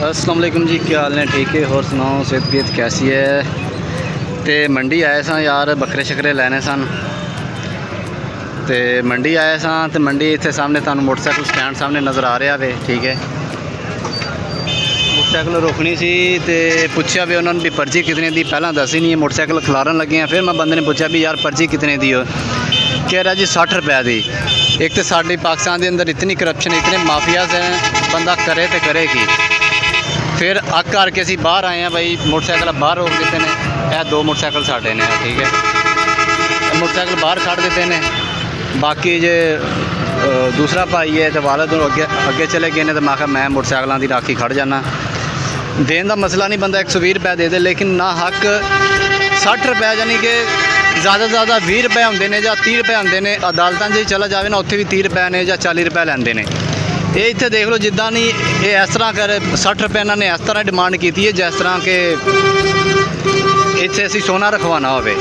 अस्सलाम वालेकुम जी, क्या हाल ने? ठीक है, होर सुनाओ, सेहत कैसी है? तो मंडी आए सन यार, बकरे शकरे लैने सन। तो मंडी आए सन, तो मंडी इतने सामने तुहानू मोटरसाइकिल स्टैंड सामने नज़र आ रहा है। ठीक है, मोटरसाइकिल रोकनी सी तो पूछा भी उन्होंने भी पर्ची कितने दी, पहला दसी नहीं है, मोटरसाइकिल खिलारन लगे हैं। फिर मैं बंदे ने पूछा भी यार पर्ची कितने दी हो, कह रहा जी 60 रुपये दी। एक तो साड़ी पाकिस्तान के अंदर इतनी करप्शन, इतने माफियाज हैं, बंदा करे तो करे की। फिर अग करके असी बाहर आए हैं भाई, मोटरसाइकिल बाहर रोक देते हैं। यह 2 मोटरसाइकिल साढ़े ने, ठीक है, मोटरसाइकिल बाहर खड़ देते हैं। बाकी जे दूसरा भाई है तो वाले तो अगे चले गए ने, तो मैं मोटरसाइकिलों की राखी खड़ जाना। देन का मसला नहीं, बंदा 120 रुपये दे दे, लेकिन ना हक 60 रुपये, यानी कि ज़्यादा से ज़्यादा 20 रुपये होंगे ने या 30 रुपये होंगे ने। अदालतों से चला जाए ना, उत्थे भी 30 रुपये ने या 40 रुपये लेंदे ने। ये इत्थे देख लो, जिदा नहीं ये इस तरह कर 60 रुपये इन्होंने इस तरह डिमांड की है, जिस तरह के इत्थे असी सोना रखवाना होवे।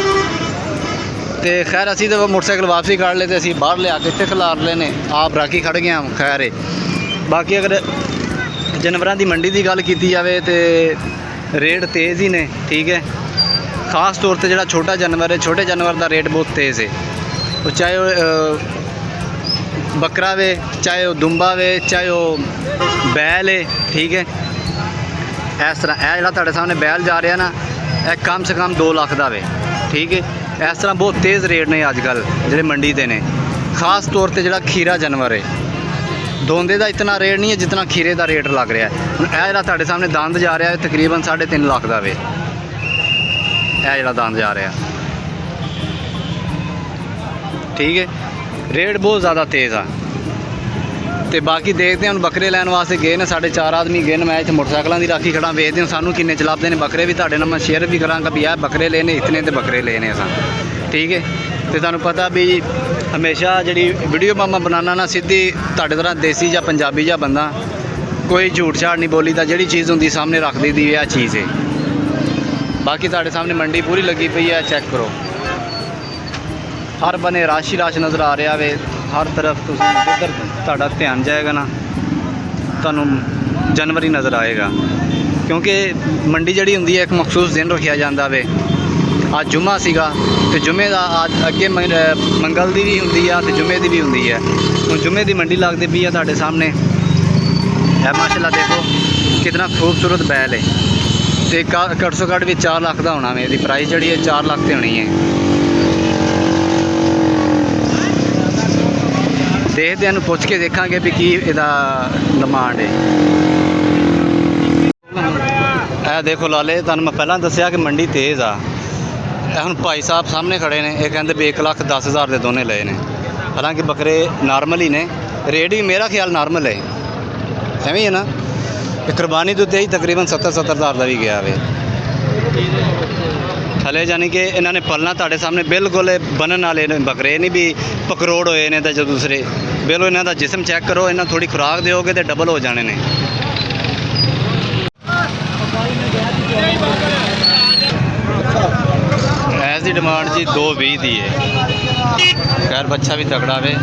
तो खैर असी तो मोटरसाइकिल वापसी काट ले, असी बाहर लिया के इत्थे खिलार लेने, आप राखी खड़ गए। खैर है, बाकी अगर जानवरों की मंडी की गल की जाए तो रेट तेज़ ही ने। ठीक है, खास तौर पर जो छोटा जानवर है, छोटे जानवर का रेट बहुत तेज़ है। वो चाहे बकरा वे, चाहे वो दुम्बा वे, चाहे वो बैल है। ठीक है, इस तरह यह जो तुहाडे सामने बैल जा रहा ना, यह कम से कम 2 लाख का वे। ठीक है, इस तरह बहुत तेज़ रेट ने अजकल जो मंडी के ने। खास तौर पर जो खीरा जानवर है, दोंदे का इतना रेट नहीं है जितना खीरे का रेट लग रहा है। यह जो तुहाडे सामने दंद जा रहा है तकरीबन 3.5 लाख का वे। यह जो दंद जा रहा, ठीक है, रेट बहुत ज़्यादा तेज़ आ। तो बाकी देखते हैं, हम बकरे लैन वास्ते गए ने, 4.5 आदमी गए। मैं इतने मोटरसाइकिलों की राखी खड़ा, वेखते हैं सानू किन्ने चलाते हैं बकरे। भी तुहाडे नाल मैं शेयर भी करांगा भी यह बकरे लेने इतने, तो बकरे लेने असां। ठीक है, तो तुहानू पता भी हमेशा जी वीडियो मैं बनाना ना, सीधी तुहाडे तरह देसी या पंजाबी या बंदा, कोई झूठ छाट नहीं बोली दा, जी चीज़ होंगी सामने रख दी यह चीज़ है। बाकी तुहाडे सामने मंडी पूरी लगी पई है, चेक करो, हर बने रश ही रश नज़र आ रहा है। हर तरफ जिधर तुहाडा ध्यान जाएगा ना, तुहानू जानवर ही नज़र आएगा, क्योंकि मंडी जी होंगी है एक मखसूस दिन रखा जाता है। आज जुम्मा सीगा, तो जुम्मे का अगे मंगल की भी होंगी है, तो जुम्मे की भी होंगी है। हुण जुम्मे की मंडी लगती पई है तुहाडे सामने। है माशाल्लाह, देखो कितना खूबसूरत बैल है। तो घट सो घट भी 4 लाख का होना है, इसकी प्राइस जी है 4 लाख की होनी है। देखते हैं, पुछ के देखांगे भी की इहदा डिमांड है। यह देखो लाले, तुहानू मैं पहला दसिया कि मंडी तेज़ आ। हम भाई साहब सामने खड़े ने, ये कहते भी 1,10,000 के दोने लए ने। हालांकि बकरे नॉर्मल ही ने, रेट भी मेरा ख्याल नॉर्मल है, एवं है ना। कुरबानी तो ही तकरीबन 70,000 का भी गया वे थले, यानी कि इन्होंने पलना तुहाडे सामने बिल्कुल बनन वाले बकरे नहीं भी पकरोड़ होए ने। तो जो दूसरे बिल्कुल इन्हों का जिसम चेक करो, इन्हें थोड़ी खुराक दोगे तो डबल हो जाने ने। ऐसी डिमांड जी 220 दी है। खैर बच्चा भी तगड़ा वे।